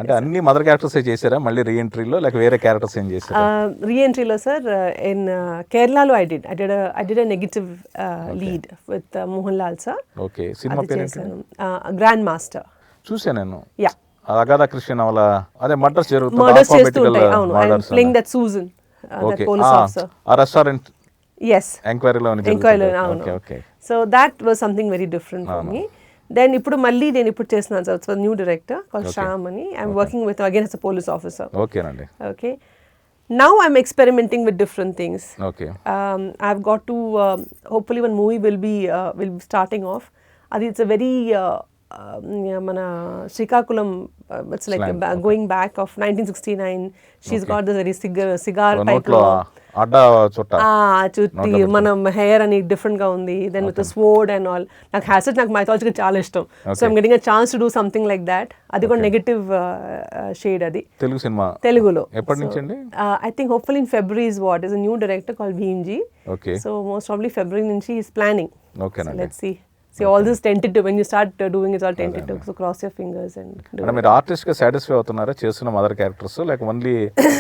అంటే అన్ని mother characters చేశారా మళ్ళీ రీఎంట్రీలో లేక వేరే క్యారెక్టర్స్ ఏం చేశారా? రీఎంట్రీలో సార్ ఇన్ కేరళలో I did a negative lead with Mohan Lal sir. Okay, cinema పేరు ఏంటి? Grand master. చూసాను నేను. యా, అగాధా కృష్ణ వాళ్ళ అదే మర్డర్స్ జరుగుతుంది, మర్డర్స్ చేస్తుంటాయి. అవును, I am playing that Susan, that police officer. ఆ రెస్టారెంట్ yes ఎంక్వైరీలో అవును. So that was something very different for me. Then ఇప్పుడు మళ్ళీ నేను ఇప్పుడు చేస్తున్నాను sir, so new director call Shyam అని. I'm working with again as a police officer. ఓకేనండి. Okay, now I'm experimenting with different things. Okay. I've got to hopefully one movie will be starting off. It's a very mana Srikakulam, it's like going back of 1969. She's got this very cigar type of అడ్డా చుట్టా చుట్టి మనం hair అని different గా ఉంది. Then with sword and all. నాకు హ్యాసెట్, నాకు మైథాలజీ చాలా ఇష్టం. So I'm getting a chance to do something like that. అది కూడా నెగటివ్ షేడ్. అది తెలుగు సినిమా, తెలుగులో ఎప్పటి నుంచి అండి? I think hopefully in February is what is a new director called Bheemji. Okay, so most probably February నుంచి ఈస్ ప్లానింగ్. ఓకేనండి. Let's see. See, all this tentative, when you start doing it's all tentative, so cross your fingers and do it. మీరు artist గా satisfy అవుతున్నారా చేస్తున్న mother characters, లేక only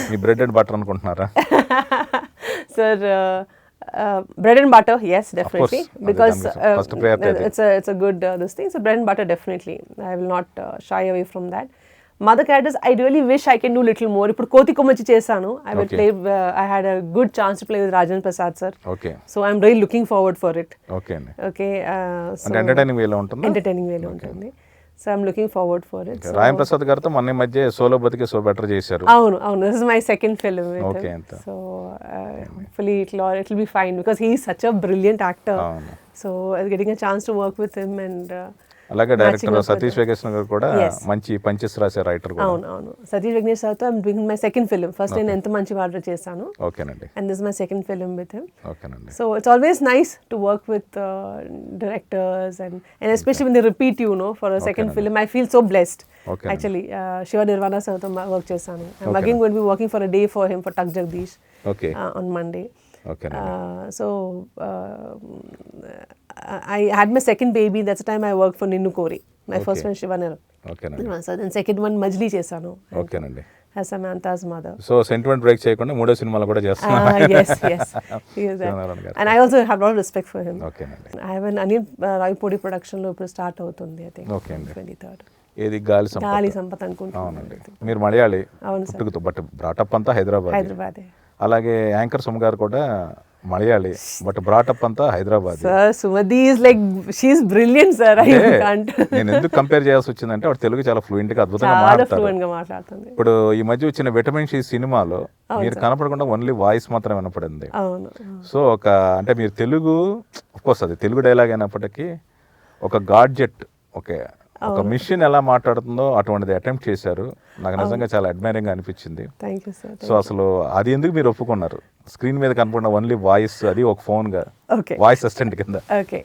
me bread and butter అనుకుంటున్నారా? Sir, bread and butter, yes, definitely, because it's a good this thing. So bread and butter, definitely, I will not shy away from that. Mother characters, I really wish I can do little more. Ippudu Koti Komachi chesanu. I will play. I had a good chance to play with Rajan Prasad sir. Okay. So I'm really looking forward for it. Okay. Okay. So entertaining way lo untundi. Entertaining way lo untundi. So I'm looking forward for it. Okay. Rajan Prasad gartho manne madhya solo badike so better chesaru. Avunu. This is my second film with him. Okay. So hopefully it'll be fine because he is such a brilliant actor. So I was getting a chance to work with him and. అలాగే director Satish Venkateswara గారు కూడా మంచి punches రాసే writer కూడా. అవును. సతీష్ వెంకటేశ్వర గారితో I am doing my second film. First నేను ఎంత మంచి వాటర్ చేశాను. ఓకేనండి. And this my second film with him. ఓకేనండి. So it's always nice to work with directors and especially when they repeat for a second film. I feel so blessed. Actually Shiva Nirvana సార్తో work చేశాను. I'm again going to be working for a day for him for Tuck Jagadish on Monday. Okay. So I had my second baby. That's the time I worked for Ninnu Kori. My first one Shiva Nair. Okay. So then second one Majli chesanu. Okay nandi. As Samantha's mother. So sentiment break cheyakunda moodo cinemalu kuda chestunna. Yes. He is that. And I also have a lot of respect for him. Okay nandi. I have an Anil Raipodi production lo ippudu start avutundi, I think. Okay nandi. 23rd. ఏది గాలి సంపత్ అనుకుంటున్నాను. అవునండి. మీరు మలయాళి. అవును sir. But brought up అంతా హైదరాబాద్. అలాగే anchor Suma గారు కూడా మలయాళి బట్ బ్రాటప్ అంతా Hyderabad. Sir Sumathi is like she is brilliant sir. I can't. నేను ఎందుకు కంపేర్ చేయాల్సి వచ్చిందంటే ఆవిడ తెలుగు చాలా ఫ్లూయెంట్ గా అద్భుతంగా మాట్లాడుతుంది. ఇప్పుడు ఈ మధ్య వచ్చిన విటమిన్ సి సినిమాలో మీరు కనపడకుండా ఓన్లీ వాయిస్ మాత్రమే వినపడింది. సో ఒక అంటే మీరు తెలుగు ఆఫ్కోర్స్ అది తెలుగు డైలాగ్ అయినప్పటికీ ఒక గాడ్జెట్ ఒక మిషన్ ఎలా మాట్లాడుతుందో అటువంటిది అటెంప్ట్ చేశారు. నాకు నిజంగా చాలా అడ్మైరింగ్ గా అనిపించింది. సో అసలు అది ఎందుకు మీరు ఒప్పుకున్నారు? స్క్రీన్ మీద కనపడిన ఓన్లీ వాయిస్, అది ఒక ఫోన్ గా వాయిస్ అసిస్టెంట్ కింద. Okay,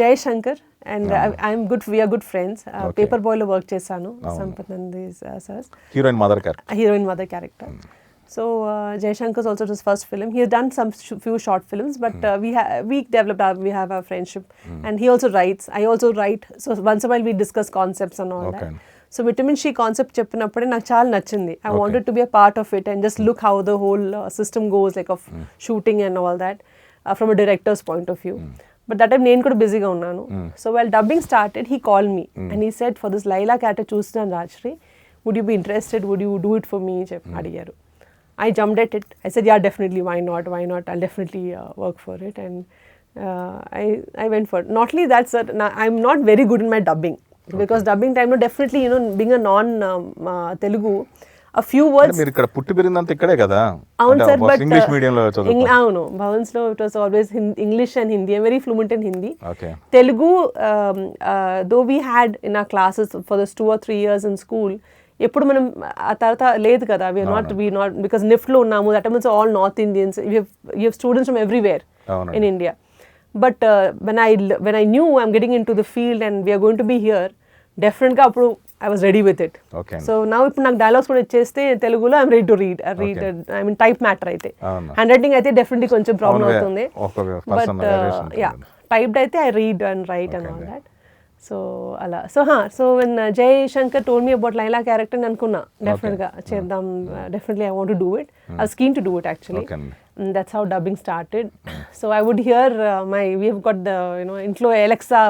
Jayashankar and I'm good, we're good friends. Paper boy లో వర్క్ చేశాను. Sampath Nandi sir heroine mother character. So Jayashankar's also his first film. He has done some few short films, but we have a friendship, and he also writes. I also write. So once in a while we discuss concepts and all that. So vitamin C concept చెప్పినప్పుడే నాకు చాలా నచ్చింది. I wanted to be a part of it and just look how the whole system goes, like of shooting and all that, from a director's point of view. But that time నేను కూడా బిజీగా ఉన్నాను. So while dubbing started, he called me and he said, for this Laila character చూస్తున్నాను Rajshri, would you be interested? Would you do it for me? అడిగారు. I jumped at it. I said, yeah, definitely. Why not? I'll definitely work for it. And I went for it. Not only that, sir, I'm not very good in my dubbing. Because dubbing time, definitely, being a non-Telugu, a few words. మీరు ఇక్కడ పుట్టి పెరిగిందంతా ఇక్కడే కదా? అవును sir, but English medium లో చదువుకున్నాను. అవును, భవన్స్ లో it was always English and Hindi. I'm very fluent in Hindi. Telugu, though we had in our classes for those 2 or 3 years in school, ఎప్పుడు మనం ఆ తర్వాత లేదు కదా. we are not because NIFT లో ఉన్నాము. that means all North Indians, you have students from everywhere in India. But when I knew I'm getting into the field and we are going to be here, definitely గా అప్పుడు I was ready with it. So now ఇప్పుడు నాకు dialogues కూడా ఇచ్చేస్తే తెలుగులో I'm ready to read. I mean type matter అయితే, hand writing అయితే definitely కొంచెం ప్రాబ్లం అవుతుంది. But yeah, typed అయితే I read and write and all that. So అలా so when Jay Shankar told me about Laila character నేను అనుకున్నా డెఫినెట్గా చేద్దాం, definitely I want to do it. I was keen to do it actually. That's how dubbing started. So I would hear we have got the intro Alexa,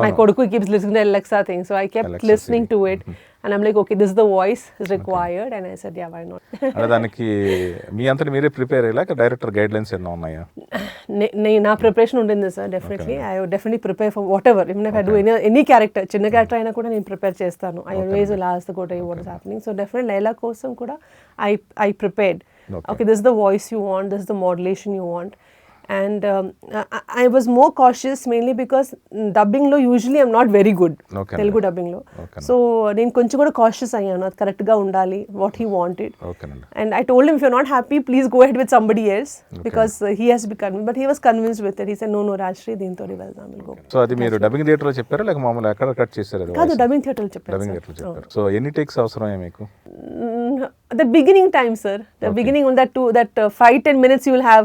my koduku keeps listening to Alexa thing, so I kept Alexa listening to it. And I'm like, okay, this is the voice is required. And I said, yeah, why not? అంటే దానికి మీ అంతా మీరే prepare అయ్యాక director guide lines ఏమైనా ఉన్నాయా? నా preparation ఉంటుంది sir, definitely. I would definitely prepare for whatever. Even if I do any character, చిన్న క్యారెక్టర్ అయినా కూడా నేను ప్రిపేర్ చేస్తాను. I always will ask the Kota what is happening. So definitely Laila కోసం కూడా I prepared. Okay, this is the voice you want, this is the modulation you want. And I was more cautious mainly because dubbing lo usually I'm not very good. Telugu dubbing lo. So నేను కొంచెం కూడా cautious అయ్యాను, అది కరెక్ట్గా ఉండాలి, what he wanted. And I told him, if you're not happy, please go ahead with somebody else, because he has to be convinced. But he was convinced with it. He said, no Rajshri, దీంతో వెళ్దాం, we'll go. So అది మీరు dubbing థియేటర్లో చెప్పారా లేక మామూలు ఎక్కడ cut చేశారు? కాదు, డబ్బింగ్ థియేటర్లో చెప్పారు. డబ్బింగ్ థియేటర్లో చెప్పారు. సో ఎన్ని టేక్స్ అవసరమే మీకు? The beginning time, sir. The beginning on that 5-10 minutes you will have,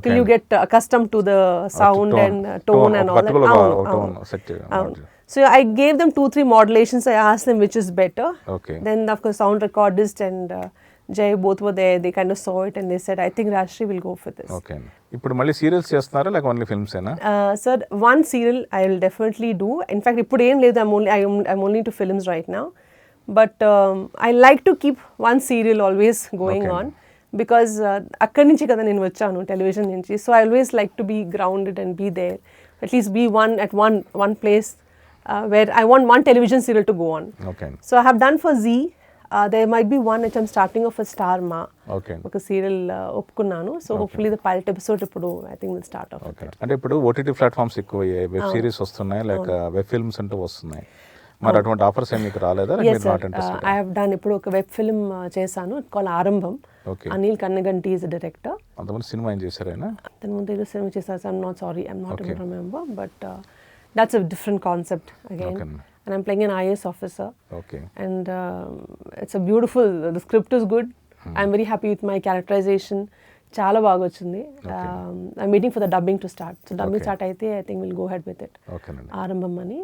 till you get accustomed to the sound and tone and all that. So I gave them 2-3 modulations. I asked them which is better. Then of course sound recordist and Jay both were there. They kind of saw it and they said, I think Rajshri will go for this. Okay. ఇప్పుడు మళ్ళీ serials చేస్తున్నారా లేక only films ఏనా? Sir, one serial I will definitely do. In fact, ఇప్పుడు ఏం లేదు. I'm only into films right now. But I like to keep one serial always going on, because akkadi nunchi kada nenu vachanu television nunchi. So I always like to be grounded and be there, at least be one place where I want one television serial to go on. So I have done for Z. There might be one which I'm starting off a Star Ma. ఒక serial ఒప్పుకున్నాను. So hopefully the pilot episode ఇప్పుడు I think will start off. అంటే ఇప్పుడు OTT platforms ఎక్కువ అయ్యాయి, web series వస్తున్నాయి లేక web films అంటూ వస్తున్నాయి. మరి అటువంటి ఆఫర్స్ ఏమి మీకు రాలేదా? ఐ హావ్ డన్ ఇప్పుడు ఒక వెబ్ ఫిల్మ్ చేశాను, కాల్ ఆరంభం. Anil Kannaganti is director. అంతకుముందు సినిమా ఏం చేశారు ఆయన? అంతకుముందు ఏదో సినిమా చేశారు, I'm not sorry, I'm not able to remember, but that's a different concept again. And I'm playing an IAS officer. And it's a beautiful, the script is good. I'm very happy with my characterization. చాలా బాగా వచ్చింది. I'm waiting for the dubbing to start. So dubbing start అయితే I think we'll go ahead with it. ఆరంభం అని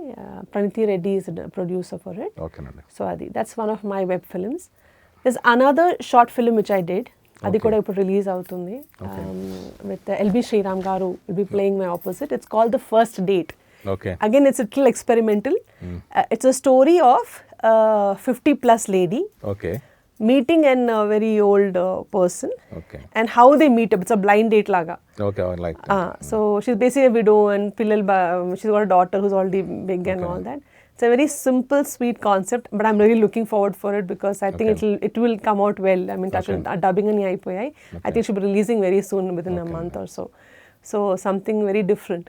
Praniti Reddy is the producer for it. So that's one of my web films. There's another short film which I did. అది కూడా ఇప్పుడు release అవుతుంది. With LB Sriram garu will be playing my opposite. It's called The First Date. Again, it's a little experimental. It's a story of a 50+ lady meeting a very old person, and how they meet up. It's a blind date laga. So she's basically a widow and she's got a daughter who's already big and all that. It's a very simple, sweet concept, but I'm really looking forward for it because I think it will come out well. I mean, dubbing ani ayipoyai. I think she'll be releasing very soon, within a month or so. So something very different.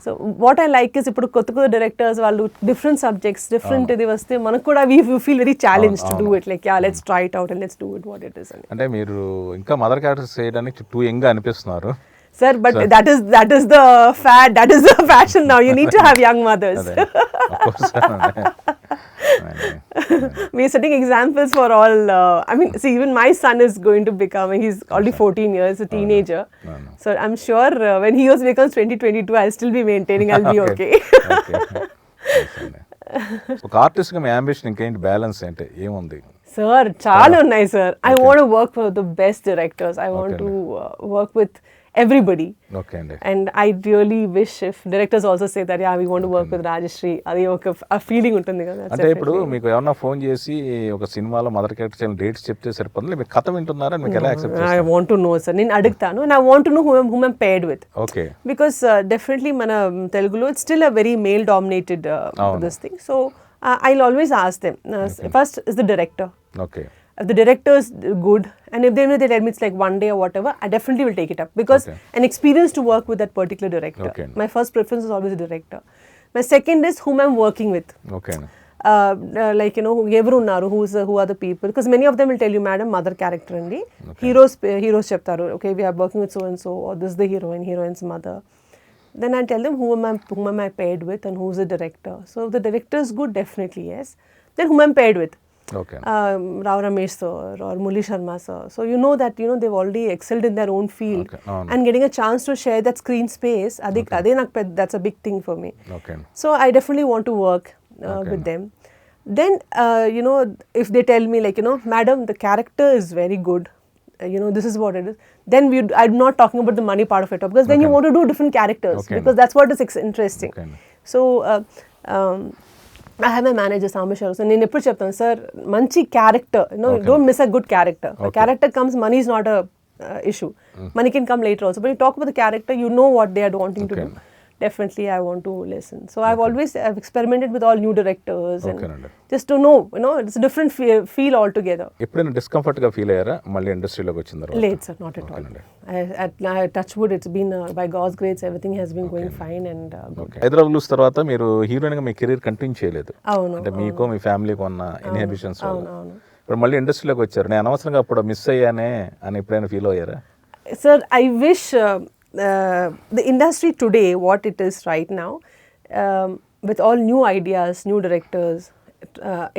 So what I like is ఇప్పుడు కొత్త directors వాళ్ళు different subjects different ఇది వస్తే మనకు కూడా we feel very challenged to do it, like let's try it out and let's do it what it is. అంటే మీరు ఇంకా మదర్ క్యారెక్టర్స్ చేయడానికి టూ యంగ్ గా అనిపిస్తున్నారు. Sir, but that is the fad, that is the fashion now. You need to have young mothers. Of course. We are setting examples for all. I mean, see, even my son is going to become, he's already 14 years, a teenager. So I'm sure when he also becomes 2022, I'll still be maintaining, I'll be okay. ఒక artist గా మీ ambition ఇంకేంటి, balance ఏంటి, ఏముంది? Sir, చాలా ఉన్నాయి sir. I want to work for the best directors. I want to work with everybody. And I really wish if directors also say that, we want to work with Rajshri, అది ఒక feeling ఉంటుంది కదా. అంటే ఇప్పుడు మీకు ఏమన్నా phone చేసి ఒక సినిమాలో మదర్ క్యారెక్టర్ డేట్స్ చెప్తే సరిపోతుంది, మీకు కథ వింటున్నారా, మీకు ఎలా యాక్సెప్ట్ చేస్తారు? I want to know, sir. నేను అడుగుతాను, and I want to know whom I'm paired with. Because definitely మన తెలుగులో it's still a very male dominated this thing. So I'll always ask them, first is the director. If the director is good, and if they tell me it's like one day or whatever, I definitely will take it up, because an experience to work with that particular director. My first preference is always the director. My second is whom I'm working with. Like ఎవరు ఉన్నారు, who are the people, because many of them will tell you, madam, mother character andi, heroes చెప్తారు, okay, we are working with so and so, or this is the heroine's mother. Then I tell them whom am I paired with and who's the director. So if the director is good, definitely yes. Then whom I'm paired with. Okay. Rao Ramesh sir or Murli Sharma sir. So you know that they've already excelled in their own field. Okay. And getting a chance to share that screen space, that's a big thing for me. Okay. So I definitely want to work with them. Then if they tell me like madam, the character is very good, this is what it is, then I'm not talking about the money part of it, because then you want to do different characters, because that's what is interesting. So I have my manager Sameshwar, so నేను ఎప్పుడు చెప్తాను sir, మంచి character, don't miss a good character. A character comes, money is not a issue. Money can come later also, but you talk about the character, you know what they are wanting to do. Definitely I want to listen. So I've experimented with all new directors and just to know, it's a different feel altogether. ఎప్పుడైనా discomfort గా feel అయ్యారా మళ్ళీ ఇండస్ట్రీలోకి వచ్చిన తర్వాత? లేదు sir, not at all. I touch wood, it's been by God's grace everything has been going fine and good. Hyderabad లూస్ తర్వాత మీరు హీరోయిన్ గా మీ కెరీర్ కంటిన్యూ చేయలేదు. అవును. అంటే మీకు మీ ఫ్యామిలీకి ఉన్న ఇన్హిబిషన్స్ వల్ల. ఇప్పుడు మళ్ళీ ఇండస్ట్రీలోకి వచ్చారు. నేను అనవసరంగా అప్పుడు మిస్ అయ్యానే అని ఎప్పుడైనా ఫీల్ అయ్యారా? Sir, I wish the industry today, what it is right now, with all new ideas, new directors,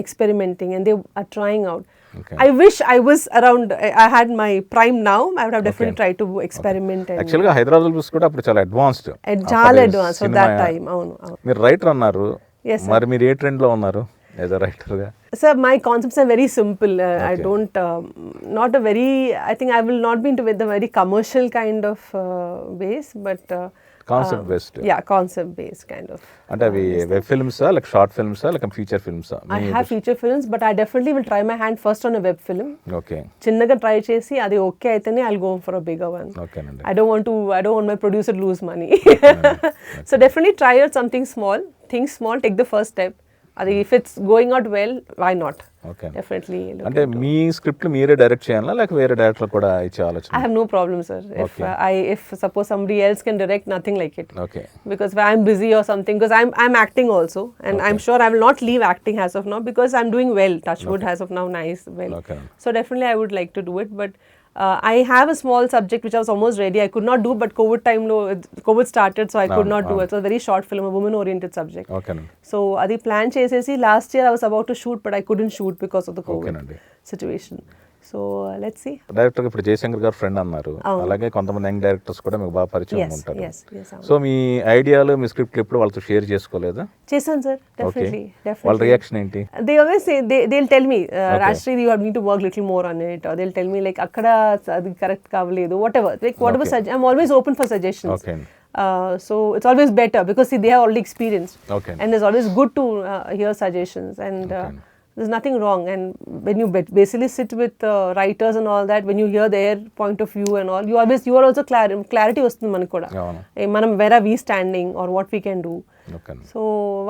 experimenting, and they are trying out. I wish I was around, I had my prime now, I would have definitely tried to experiment. And actual గా Hyderabad books కూడా అప్పుడు చాలా advanced, చాలా advance for that time. అవును. మీరు writer అన్నారు, మరి మీరు ఏ ట్రెండ్ లో ఉన్నారు యాజ్ అ రైటర్ గా? Sir, my concepts are very simple. I don't, not a very, I think I will not be into with the very commercial kind of ways, but concept based. Yeah, concept based kind of. అంటే అవి web films like short films like feature films? I have feature films, but I definitely will try my hand first on a web film. Okay. చిన్నగా try చేసి అది okay అయితేనే I'll go for a bigger one. Okay. I don't want my producer to lose money. So definitely try out something small, think small, take the first step. అది if it's going out well, why not? Okay. Definitely. అంటే మీ script మీరే direct చేయాలా లేక వేరే director కూడా ఇచ్చే ఆలోచన? I have no problem, sir. If suppose somebody else can direct, nothing like it. Okay. Because if I'm busy or something, because I'm acting also, and I'm sure I will not leave acting as of now, because I'm doing well. Touchwood as of now, nice, well. Okay. So definitely I would like to do it, but I have a small subject which I was almost ready. I could not do, but COVID started, so I could not do it. It's a very short film, a woman-oriented subject. Okay. So adi plan chesesi last year I was about to shoot, but I couldn't shoot because of the COVID situation. So let's see. Director ఇప్పుడు జయశంకర్ గారు friend అన్నారు, అలాగే కొంతమంది young directors కూడా మీకు బాగా పరిచయం ఉంటారు. Yes. సో మీ ఐడియాలు మీ స్క్రిప్ట్ ఎప్పుడు వాళ్ళతో షేర్ చేసుకోలేదా? చేశాను సార్, definitely. వాళ్ళ రియాక్షన్ ఏంటి? They always say, they'll tell me, Rajshri, you need to work little more on it, or they'll tell me like akkada adi correct kavaledu, whatever. Like whatever I'm always open for suggestions. Okay. So it's always better because see, they have already experienced. Okay. And it's always good to hear suggestions, and there's nothing wrong. And when you basically sit with writers and all that, when you hear their point of view and all, you are also clarity వస్తుంది మనకు కూడా, మనం where are we standing or what we can do. Okay. So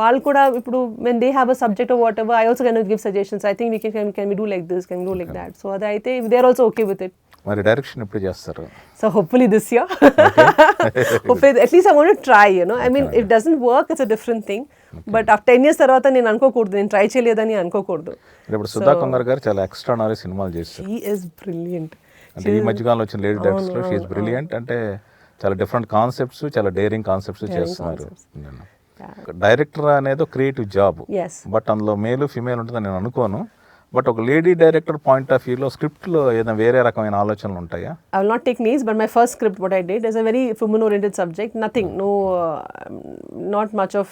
వాళ్ళు కూడా ఇప్పుడు when they have a subject or whatever, I also kind of give suggestions. I think we can we do like this, can we do like that. So అయితే they're also okay with it. మరి direction ఎప్పుడు చేస్తారు? So hopefully this year. Hopefully, at least I want to try, I mean, it doesn't work, it's a different thing. But after 10 years తర్వాత నేను అనుకోకూడదు, నేను try చేయలేదని అనుకోకూడదు. ఇప్పుడు సుధా కొంగర్ గారు చాలా ఎక్స్ట్రానరీ సినిమాలు చేస్తారు. She is brilliant. అంటే ఈ మధ్యకాలంలో వచ్చిన లేడీ డైరెక్టర్స్ లో షీ ఇస్ బ్రిలియంట్. అంటే చాలా డిఫరెంట్ కాన్సెప్ట్స్, చాలా డేరింగ్ కాన్సెప్ట్స్ చేస్తున్నారు. డైరెక్టర్ అనేది క్రియేటివ్ జాబ్, బట్ అందులో మేల్ ఫిమేల్ ఉంటుందని నేను అనుకోను. బట్ ఒక లేడీ డైరెక్టర్ పాయింట్ ఆఫ్ వ్యూలో స్క్రిప్ట్లో ఏదైనా వేరే రకమైన ఆలోచనలు ఉంటాయా? I will not take names, but my first script what I did is a very women-oriented subject. Nothing, no, not much of,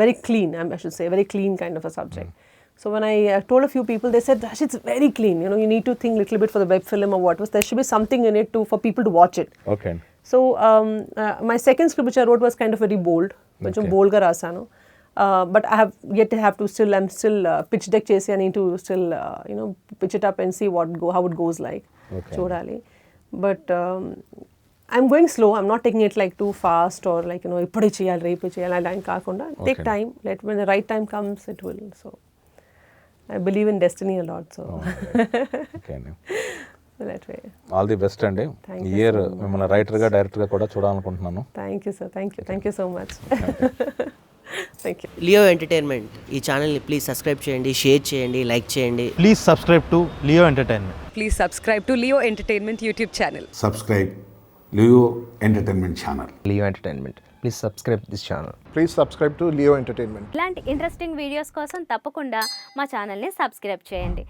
very clean, I should say, very clean kind of a subject. So when I told a few people, they said, Rash, it's very clean. You need to think a little bit for the web film or what was. There should be something in it for people to watch it. Okay. So my second script which I wrote was kind of very bold. కొంచెం బోల్డ్గా రాసాను. But I have yet to have to still, I'm still pitch deck chesi, I need to still, pitch it up and see how it goes like. Chodali. But I'm going slow. I'm not taking it like too fast or like, ippadi cheyali, repu cheyali, line kaakunda. Take time. When the right time comes, it will. So I believe in destiny a lot. So. Okay. That way. All the best అండి. ఈ year మిమ్మల్ని రైటర్గా డైరెక్టర్గా కూడా చూడాలనుకుంటున్నాను. Thank you, sir. Thank you so much. Thank you. Leo entertainment ఈ ఛానల్ని please subscribe చేయండి, షేర్ చేయండి, లైక్ చేయండి. Please subscribe to Leo entertainment. Please subscribe to Leo Entertainment YouTube channel. Subscribe Leo Entertainment channel. Leo Entertainment. Please subscribe this channel. Please subscribe to Leo Entertainment. ఇలాంటి interesting videos కోసం తప్పకుండా మా ఛానల్ని subscribe చేయండి.